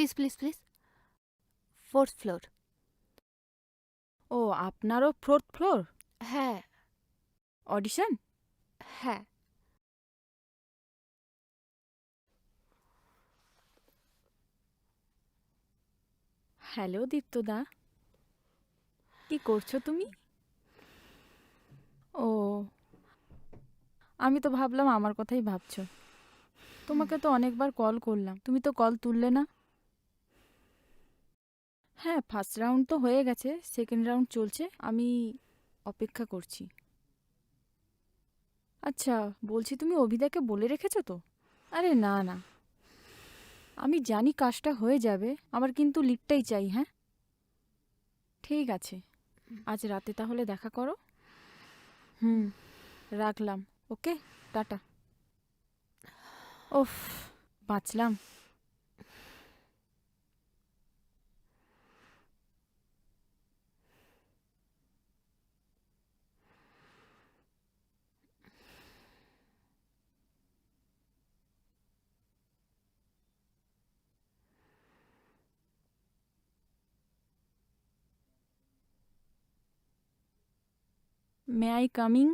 Please please please. 4th floor. ও আপনারও 4th floor? হ্যাঁ অডিশন? হ্যাঁ। হ্যালো দীপ্তদা, কি করছো তুমি? ও, আমি তো ভাবলাম আমার কথাই ভাবছো। তোমাকে তো অনেকবার কল করলাম, তুমি তো কল তুললে না। হ্যাঁ, ফার্স্ট রাউন্ড তো হয়ে গেছে, সেকেন্ড রাউন্ড চলছে, আমি অপেক্ষা করছি। আচ্ছা, বলছি তুমি অভিদাকে বলে রেখেছো তো? আরে না না, আমি জানি কাজটা হয়ে যাবে, আমার কিন্তু লিডটাই চাই। হ্যাঁ ঠিক আছে, আজ রাতে তাহলে দেখা করো। হুম, রাখলাম। ওকে, টাটা। ওফ, বাঁচলাম। May I coming?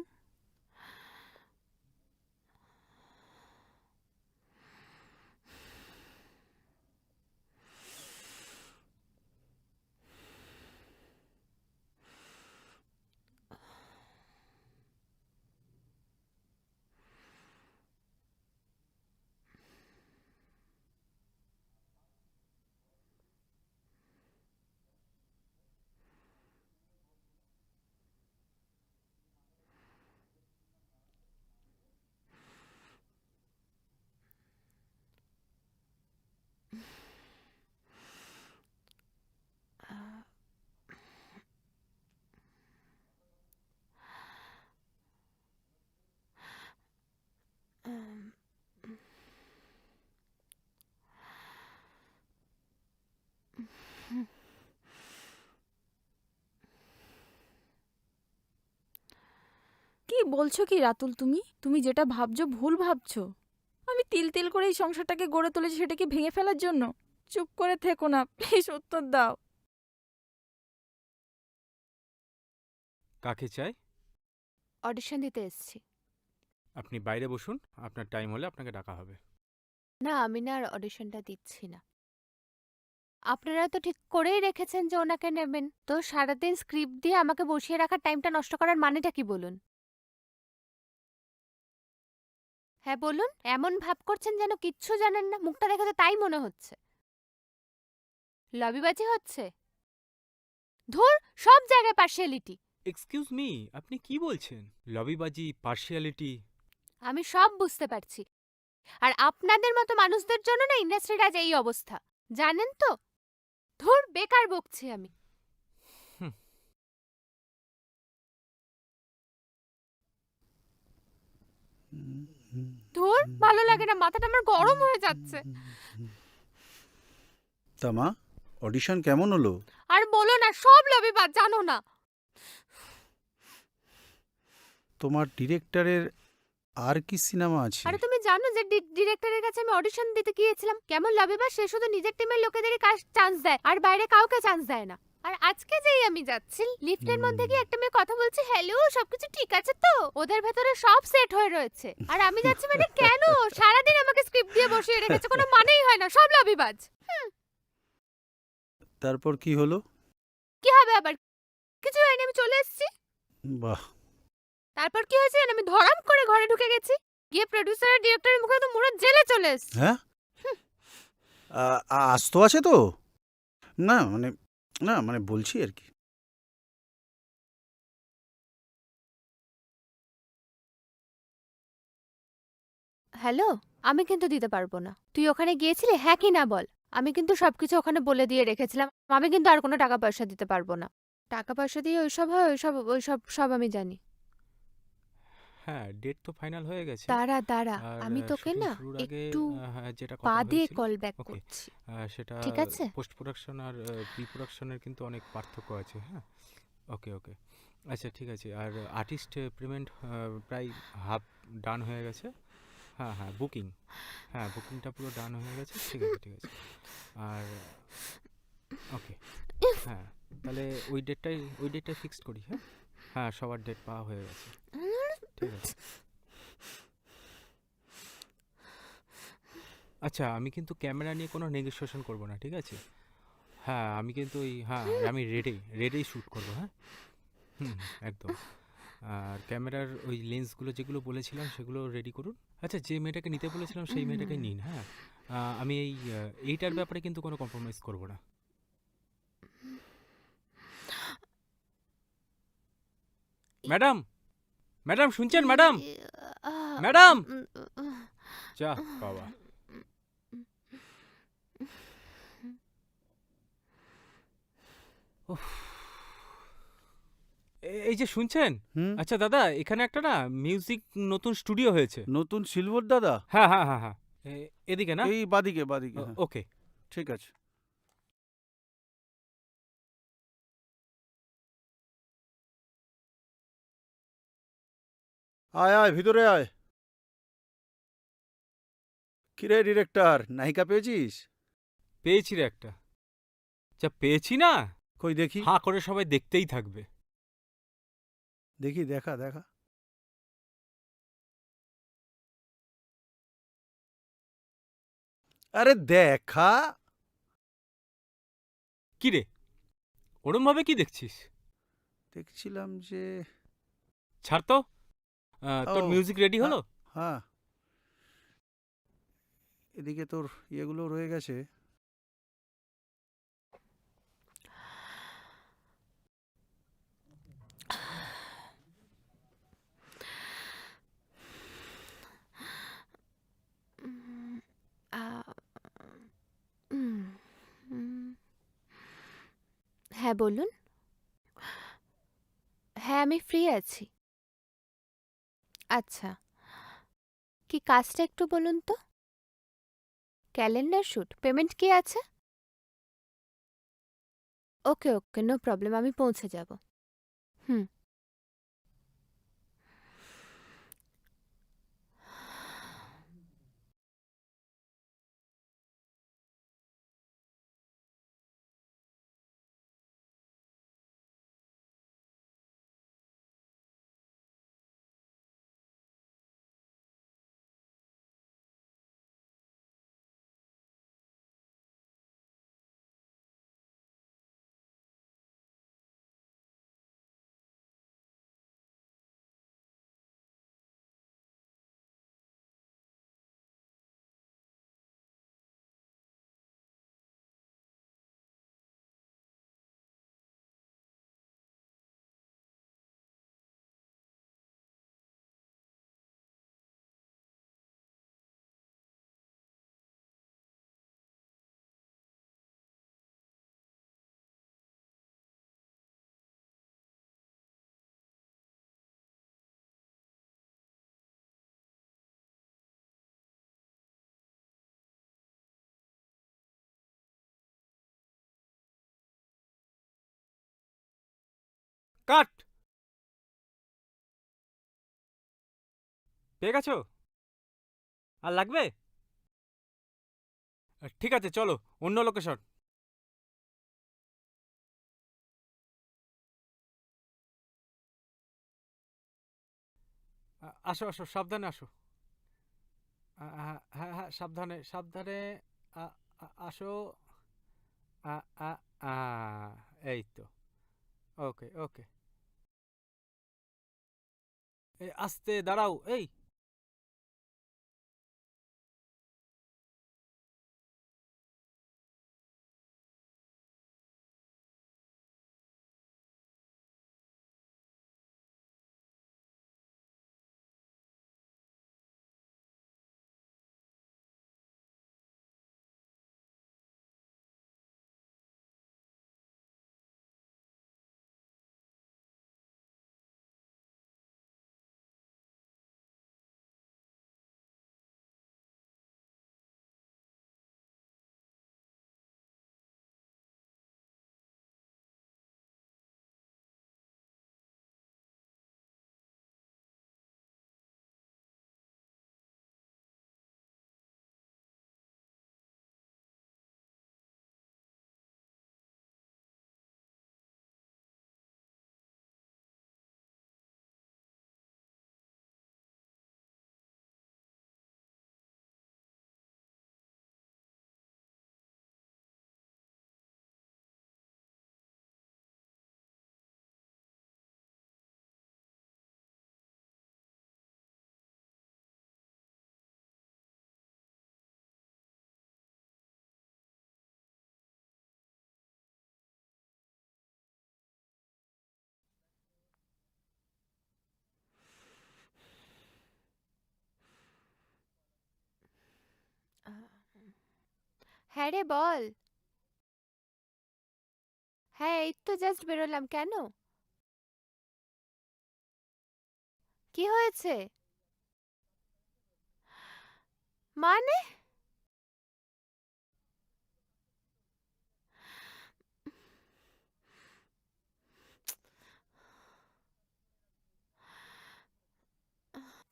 কি বলছো কি রাতুল, তুমি তুমি যেটা ভাবছো ভুল ভাবছো। আমি তিল তিল করে এই সংসারটাকে গড়ে তুলেছি, সেটাকে ভেঙে ফেলার জন্য? চুপ করে থেকো না প্লিজ, উত্তর দাও। কাকে চাই? অডিশন দিতে এসেছি। আপনি বাইরে বসুন, আপনার টাইম হলে আপনাকে ডাকা হবে। না, আমি না আর অডিশনটা দিচ্ছি না। আপনারা তো ঠিক করেই রেখেছেন যে ওনাকে নেবেন, তো সারাদিন স্ক্রিপ্ট দিয়ে আমাকে বসিয়ে রাখার টাইমটা নষ্ট করার মানেটা কি বলুন? হ্যাঁ বলুন, এমন ভাব করছেন যেন কিচ্ছু জানেন না, মুখটা দেখে তো তাই মনে হচ্ছে। লবিবাজি হচ্ছে? ধুর, সব জায়গায় পার্শিয়ালিটি। এক্সকিউজ মি, আপনি কি বলছেন? লবিবাজি, পার্শিয়ালিটি? আমি সব বুঝতে পারছি, আর আপনাদের মতো মানুষদের জন্য না ইন্ডাস্ট্রির আজ এই অবস্থা, জানেন তো? ধুর, বেকার বকছি আমি। হুম। ধুর, ভালো লাগে না, মাথাটা আমার গরম হয়ে যাচ্ছে। তা মা, অডিশন কেমন হলো? আর বলো না, সব লবিবাজ, জানো না? তোমার ডিরেক্টরের আর কি সিনেমা আছে? আরে তুমি জানো যে ডিরেক্টরের কাছে আমি অডিশন দিতে গিয়েছিলাম, কেমন লবিবাজ, সে শুধু নিজের টিমের লোকেদেরই চান্স দেয় আর বাইরে কাউকে চান্স দেয় না। আর আজকে যেই আমি যাচ্ছি, লিফটের মধ্যে গিয়ে একটা মেয়ে কথা বলছে, হ্যালো সবকিছু ঠিক আছে তো, ওদের ভেতরে সব সেট হয়ে রয়েছে, আর আমি যাচ্ছি মানে কেন? সারাদিন আমাকে স্ক্রিপ্ট দিয়ে বসিয়ে রেখেছে, কোনো মানেই হয় না, সব লবিবাজ। তারপর কি হলো? কি হবে আবার? কিছু হয়নি, আমি চলে এসেছি। বাহ। তারপর কি হয়েছে জানো? আমি ধরাম করে ঘরে ঢুকে গেছি, গিয়ে প্রোডিউসার আর ডিরেক্টরের মুখে তো মুড়ো জেলে চলে এসেছি। হ্যাঁ, আস্ত আছে তো? না মানে, না মানে বলছি আর কি। হ্যালো, আমি কিন্তু দিতে পারবো না। তুই ওখানে গিয়েছিলি, হ্যাঁ কি না বল? আমি কিন্তু সবকিছু ওখানে বলে দিয়ে রেখেছিলাম, আমি কিন্তু আর কোনো টাকা পয়সা দিতে পারবো না। টাকা পয়সা দিয়ে ওইসব হয়, ওইসব ওইসব সব আমি জানি। হ্যাঁ, ডেট তো ফাইনাল হয়ে গেছে। দাঁড়া দাঁড়া, আর আমি তোকে শুটিং না শুরুর আগে একটু হ্যাঁ, যেটা পা কথা দিয়ে হয়েছিল, কল ব্যাক ওকে, করছি, সেটা ঠিক আছে? পোস্ট প্রোডাকশন আর প্রি প্রোডাকশনের কিন্তু অনেক পার্থক্য আছে। হ্যাঁ, ওকে ওকে, আচ্ছা ঠিক আছে। আর আর্টিস্ট পেমেন্ট প্রায় হাফ ডান হয়ে গেছে। হ্যাঁ হ্যাঁ, বুকিং, হ্যাঁ বুকিংটা পুরো ডান হয়ে গেছে। ঠিক আছে ঠিক আছে। আর ওকে, হ্যাঁ, তাহলে ওই ডেটটাই ফিক্সড করি। হ্যাঁ, হ্যাঁ, সবার ডেট পাওয়া হয়ে গেছে। ঠিক আছে। আচ্ছা, আমি কিন্তু ক্যামেরা নিয়ে কোনো নেগোসিয়েশন করব না, ঠিক আছে? হ্যাঁ, আমি কিন্তু আমি রেডেই শ্যুট করব। হ্যাঁ, হুম, একদম। আর ক্যামেরার ওই লেন্সগুলো যেগুলো বলেছিলাম সেগুলো রেডি করুন। আচ্ছা, যে মেয়েটাকে নিতে বলেছিলাম সেই মেয়েটাকে নিন। হ্যাঁ, আমি এইটার ব্যাপারে কিন্তু কোনো কম্প্রোমাইজ করব না। ম্যাডাম, ম্যাডাম শুনছেন ম্যাডাম? ম্যাডাম! যা বাবা। উফ, এই যে শুনছেন? হুম, আচ্ছা দাদা, এখানে একটা না মিউজিক নতুন স্টুডিও হয়েছে। নতুন সিলভার দাদা? হ্যাঁ, হ্যাঁ, হ্যাঁ, হ্যাঁ। এদিকে না? এই বাদিকে বাদিকে, হ্যাঁ, ওকে। ঠিক আছে। আয় আয় ভিতরে আয়। কিরে ডিরেক্টর, নায়িকা পেয়েছিস? পেয়েছি রে একটা। যা পেয়েছি না, কই দেখি, হাঁ করে সবাই দেখতেই থাকবে। দেখি, দেখা দেখা। আরে দেখা। কি রে, ওরম ভাবে কি দেখছিস? দেখছিলাম যে, ছাড় তো। ও, তোর মিউজিক রেডি হ্যাঁ হলো? হ্যাঁ, এদিকে তোর ইয়েগুলো রয়ে গেছে। হ্যাঁ বলুন। হ্যাঁ আমি ফ্রি আছি। আচ্ছা, কি কাজটা একটু বলুন তো? ক্যালেন্ডার শুট, পেমেন্ট কি আছে? ওকে ওকে, নো প্রবলেম, আমি পৌঁছে যাব। হুম। কাট। পেয়ে গেছো? আর লাগবে? ঠিক আছে, চলো অন্য লোকেশন। আসো আসো, সাবধানে আসো। হ্যাঁ, হ্যাঁ, সাবধানে সাবধানে। আসো। আ, আ, আ, এই তো। ওকে ওকে। আস্তে দাঁড়াও, এই। হ্যাঁ রে বল। হ্যাঁ এই তো জাস্ট বেরোলাম, কেন? কি হয়েছে? মানে?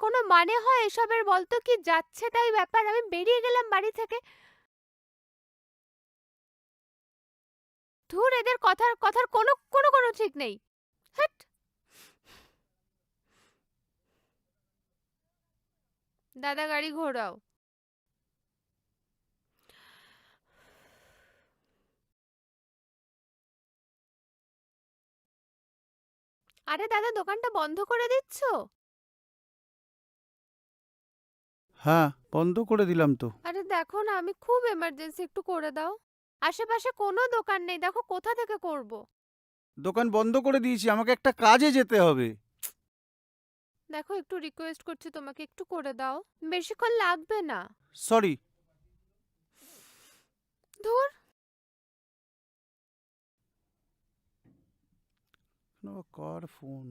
কোনো মানে হয় এসবের? বলতো, কি যাচ্ছে তাই ব্যাপার, আমি বেরিয়ে গেলাম বাড়ি থেকে। ধুর, এদের কথার কথার কোনো কোনো কোনো ঠিক নেই। হ্যাট। দাদা গাড়ি ঘোরাও। আরে দাদা, দোকানটা বন্ধ করে দিচ্ছ? হ্যাঁ, বন্ধ করে দিলাম তো। আরে দেখো না, আমি খুব এমার্জেন্সি, একটু করে দাও। আশেপাশে কোনো দোকান নেই, দেখো কোথা থেকে করব। দোকান বন্ধ করে দিয়েছি, আমাকে একটা কাজে যেতে হবে। দেখো একটু রিকোয়েস্ট করছি তোমাকে, একটু করে দাও। বেশিক্ষণ লাগবে না। সরি। ধুর। কার ফোন?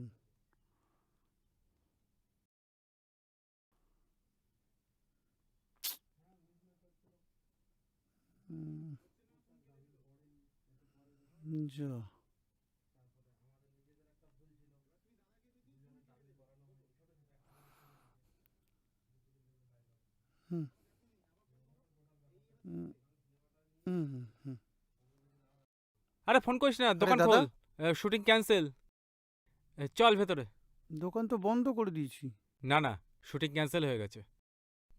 উম, যা। হুম, হুম, হুম, হুম, হুম। আরে ফোন করিস না, আরে দোকান দাদা, খোল। Shooting cancel. চল ভেতরে। দোকান তো বন্ধ করে দিয়েছি। না না, শুটিং ক্যান্সেল হয়ে গেছে।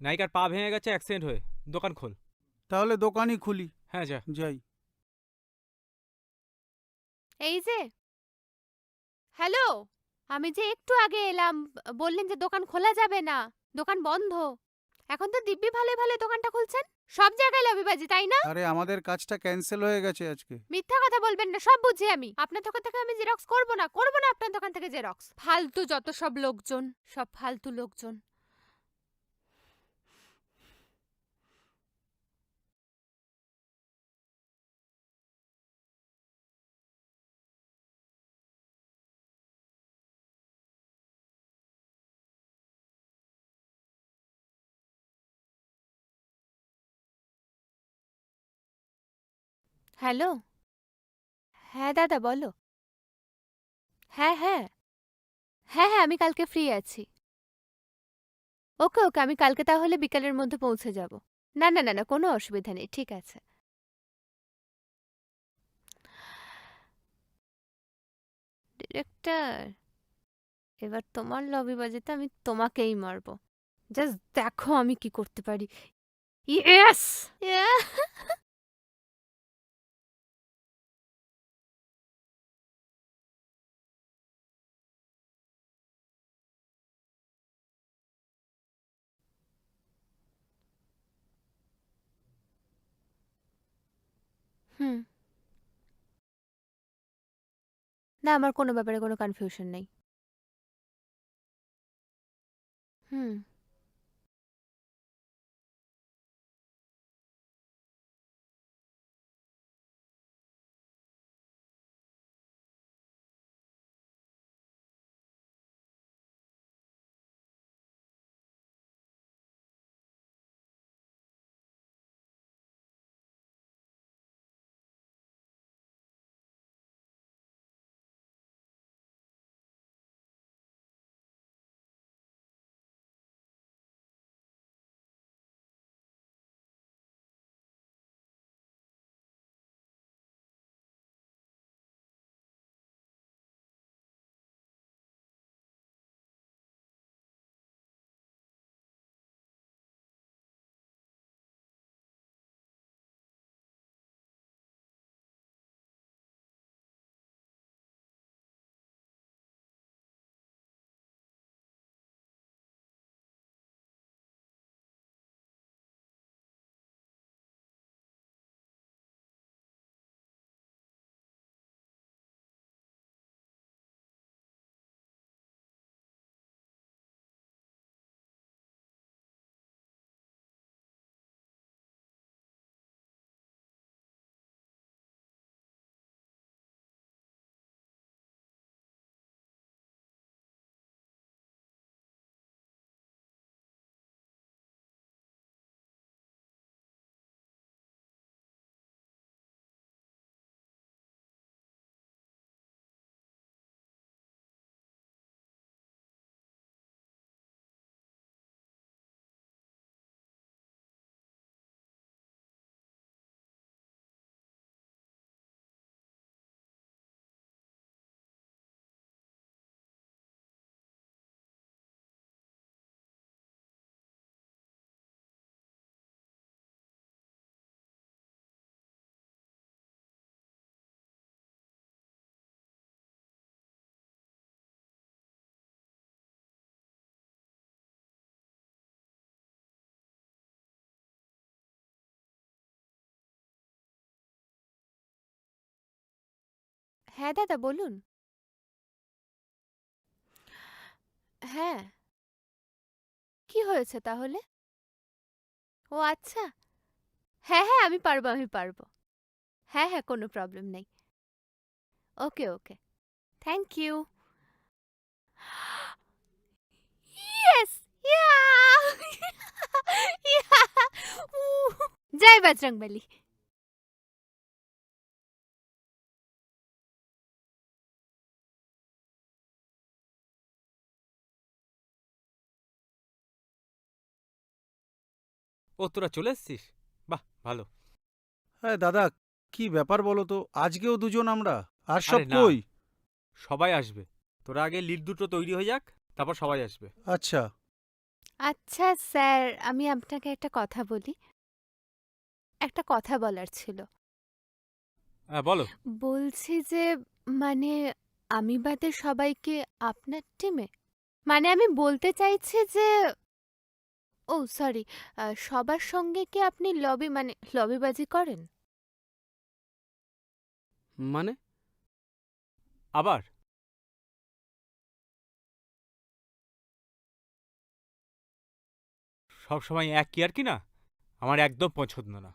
নায়িকার পা ভেঙে গেছে অ্যাক্সিডেন্ট হয়ে। দোকান খোল। তাহলে দোকানই খুলি। হ্যাঁ যা। যাই। এই যে, হ্যালো, আমি যে একটু আগে এলাম, বললেন যে দোকান খোলা যাবে না, দোকান বন্ধ। এখন তো দিব্যি ভালো ভালো দোকানটা খুলছেন, সব জায়গায় লবিবাজি, তাই না? আরে আমাদের কাজটা ক্যান্সেল হয়ে গেছে আজকে। মিথ্যা কথা বলবেন না, সব বুঝি আমি। আপনার দোকান থেকে আমি জেরক্স করব না, করব না আপনার দোকান থেকে জেরক্স। ফালতু যত সব লোকজন, সব ফালতু লোকজন। হ্যালো। হ্যাঁ দাদা বলো। হ্যাঁ হ্যাঁ, হ্যাঁ হ্যাঁ, আমি কালকে ফ্রি আছি। ওকে ওকে, আমি কালকে তাহলে বিকালের মধ্যে পৌঁছে যাব। না না না না, কোনো অসুবিধা নেই, ঠিক আছে। ডিরেক্টর, এবার তোমার লবিবাজিতে আমি তোমাকেই মারবো। জাস্ট দেখো আমি কি করতে পারি। ইয়েস। হুম। না, আমার কোনো ব্যাপারে কোনো কনফিউশন নেই। হুম। হ্যাঁ দাদা বলুন। হ্যাঁ, কি হয়েছে তাহলে? ও আচ্ছা। হ্যাঁ, হ্যাঁ, আমি পারবো। হ্যাঁ, হ্যাঁ, কোনো প্রবলেম নেই। Okay, okay. Thank you. Yes! Yeah! Yeah! উহ! জয় বজরংবলী। ও তোরা চলে এসছিস? বাহ ভালো। হ্যাঁ দাদা, কি ব্যাপার বলো তো, আজকেও দুজন আমরা, আর সব আরে না, কই? সবাই আসবে। তোরা আগে লিড দুটো তৈরি হয়ে যাক, তারপর সবাই আসবে। আচ্ছা। আচ্ছা স্যার, আমি আপনাকে একটা কথা বলি। একটা কথা বলার ছিল। হ্যাঁ বলো। বলছি যে মানে আমি বাদে সবাইকে আপনার টিমে? মানে আমি বলতে চাইছি যে ও সরি, সবার সঙ্গে কি আপনি লবিবাজি করেন? মানে? আবার সব সময় এক কি আর কি না, আমার একদম পছন্দ না।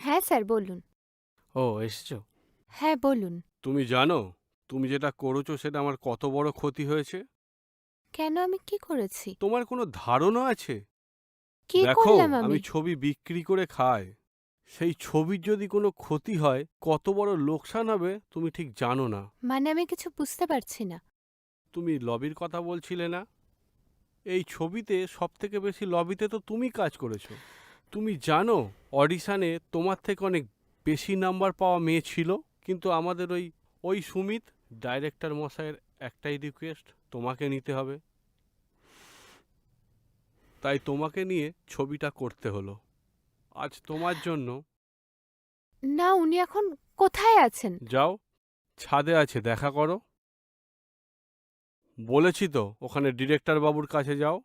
হ্যাঁ স্যার বলুন। ও এসেছো? হ্যাঁ বলুন। তুমি জানো তুমি যেটা করেছো সেটা আমার কত বড় ক্ষতি হয়েছে? কেন, আমি কি করেছি? তোমার কোনো ধারণা আছে? কি দেখো, করলাম আমি আমি? ছবি বিক্রি করে খাই। সেই ছবির যদি কোনো ক্ষতি হয় কত বড় লোকসান হবে তুমি ঠিক জানো না। মানে আমি কিছু বুঝতে পারছি না। তুমি লবির কথা বলছিলে না? এই ছবিতে সবথেকে বেশি লবিতে তো তুমি কাজ করেছো। তুমি জানো অডিশনে তোমার থেকে অনেক বেশি নাম্বার পাওয়া মেয়ে ছিল, কিন্তু আমাদের ওই সুমিত ডাইরেক্টর মশাইয়ের একটাই রিকোয়েস্ট, তোমাকে নিতে হবে। তাই তোমাকে নিয়ে ছবিটা করতে হলো। আজ তোমার জন্য। না, উনি এখন কোথায় আছেন? যাও, ছাদে আছে, দেখা করো। বলেছি তো ওখানে ডিরেক্টর বাবুর কাছে যাও।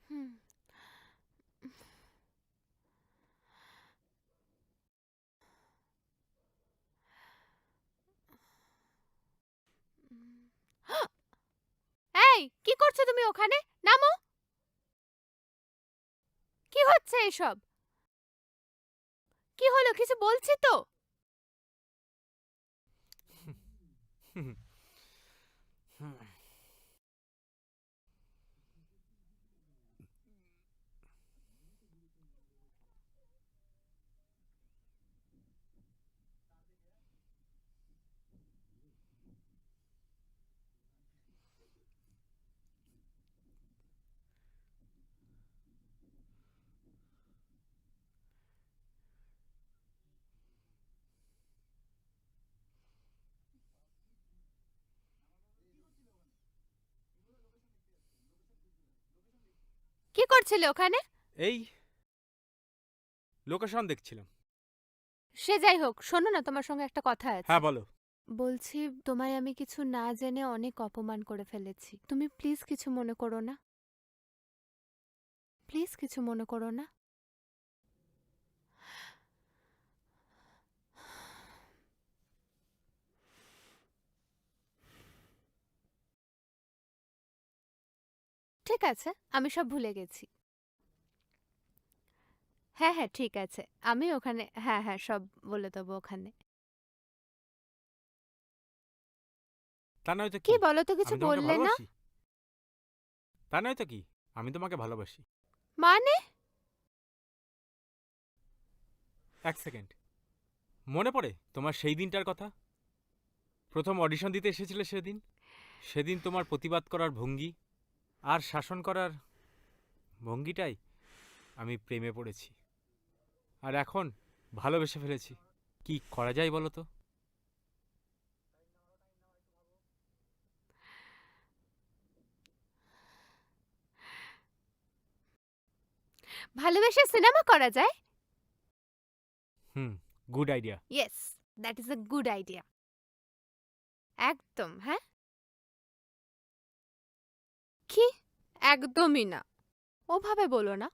হুম। এই, কি করছো তুমি ওখানে? নামো। কি হচ্ছে এসব? কি হলো, কিছু বলছি তো। কি করছিলে ওখানে? এই লোকেশন দেখছিলাম। সে যাই হোক, শোনো না, তোমার সঙ্গে একটা কথা আছে। হ্যাঁ বলো। বলছি, তোমায় আমি কিছু না জেনে অনেক অপমান করে ফেলেছি। তুমি প্লিজ কিছু মনে করো না। প্লিজ কিছু মনে করো না। ঠিক আছে, আমি সব ভুলে গেছি। হ্যাঁ, হ্যাঁ, ঠিক আছে। আমি ওখানে হ্যাঁ, হ্যাঁ, সব বলে দেবো ওখানে। তা নয় তো কি কি, বলো তো, কিছু আমি তোমাকে বললে না? ভালোবাসি। তা নয় তো কি, আমি তোমাকে ভালোবাসি। মানে? এক সেকেন্ড, মনে পড়ে তোমার সেই দিনটার কথা? প্রথম অডিশন দিতে এসেছিলে সেদিন। সেদিন তোমার প্রতিবাদ করার ভঙ্গি আর শাসন করার ভঙ্গিটাই আমি প্রেমে পড়েছি। আর এখন ভালোবেসে ফেলেছি। কি করা যায় বলো তো? ভালোবেসে সিনেমা করা যায়? Hmm, good idea. Yes, that is a good idea. একদম, হ্যাঁ। কি? একদমই না, ওভাবে বলো না।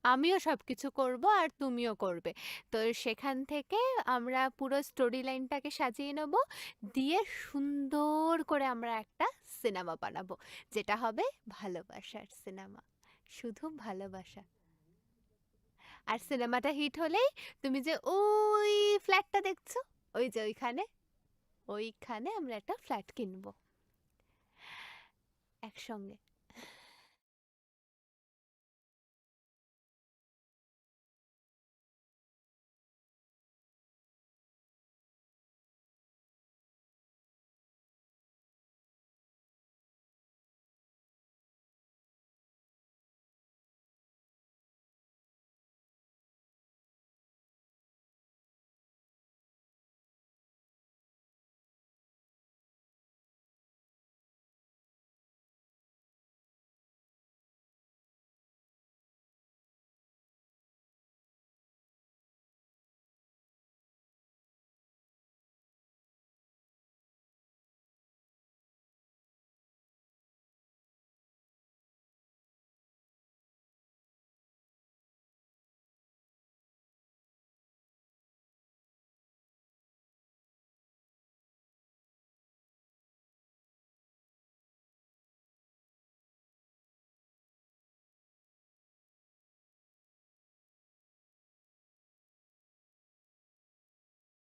আমিও সবকিছু করব আর তুমিও করবে। তো সেখান থেকে আমরা পুরো স্টোরি লাইনটাকে সাজিয়ে নেব, দিয়ে সুন্দর করে আমরা একটা সিনেমা বানাবো, যেটা হবে ভালোবাসার সিনেমা, শুধু ভালোবাসা। আর সিনেমাটা হিট হলেই তুমি যে ওই ফ্ল্যাটটা দেখছো, ওই যে ওইখানে আমরা একটা ফ্ল্যাট কিনবো একসঙ্গে।